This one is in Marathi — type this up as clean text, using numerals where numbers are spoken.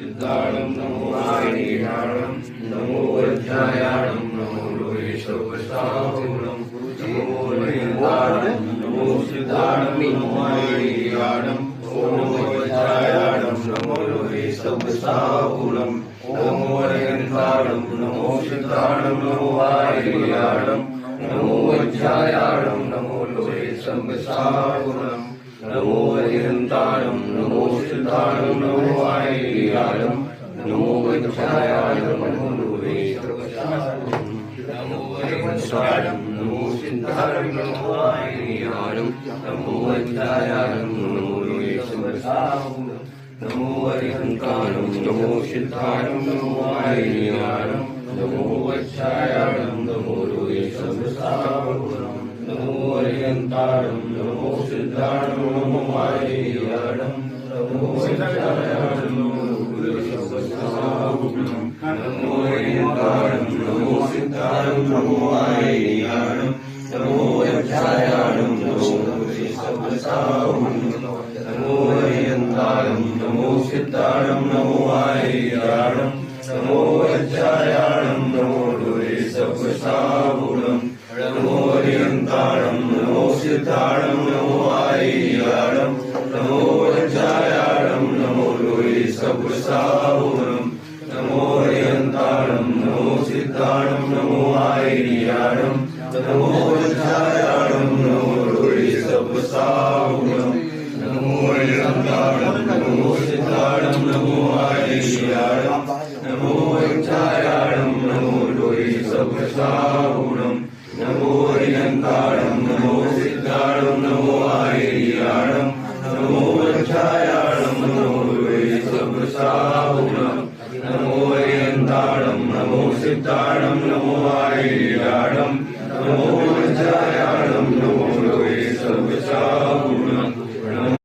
सिद्धाणं नमो आर्याणं नमो वज्रायाणं नमो लोकेशवसाहुणं नमो लिंगाणं नमो सिद्धाणं नमो आर्याणं नमो वज्रायाणं नमो लोकेशवसाहुणं नमो लिंगाणं नमो सिद्धाणं नमो आर्याणं नमो वज्रायाणं नमो लोकेशवसाहुणं नमो अरिहंताणं नमो सिद्धाणं नमो आर्याणं नमो वज्रायाणं नमो लोकेशवसाहुणं नमो अरिहंताणं नमो सिद्धाणं नमो आर्याणं नमो वज्रायाणं नमो लोकेशवसाहुणं नमो अरिहंताणं नमो सिद्धाणं नमो आर्याणं नमो वज्रायाणं नमो लोकेशवसाहुणं नमो अरिहंताणं नमो सिद्धाणं नमो आर्याणं नमो वज्रायाणं नमो लोकेशवसाहुणं नमो अरिहंताणं नमो सिद्धाणं नमो आर्याणं नमो वज्रायाणं नमो लोकेशवसाहुणं नमो अरिहंताणं नमो सिद्धाणं नमो आर्याणं नमो वज्रायाणं नमो लोकेशवसाहुणं नमो अरिहंताणं नमो सिद्धाणं नमो आर्याणं नमो वज्रायाणं नमो लोकेशवसाहुणं नमो अरिहंताणं नमो सिद्धाणं नमो आर्याणं नमो वज्रायाणं नमो लोकेशवसाहुणं नमो अरिहंताणं नमो सिद्धाणं नमो आर्याणं नमो वज्रायाणं नमो लोकेशवसाहुणं नमो अरिहंताणं नमो सिद्धाणं नमो आर्याणं नमो वज्रायाणं नमो लोकेशवसाहुणं नमो अरिहंताणं नमो सिद्धाणं नमो आर्याणं नमो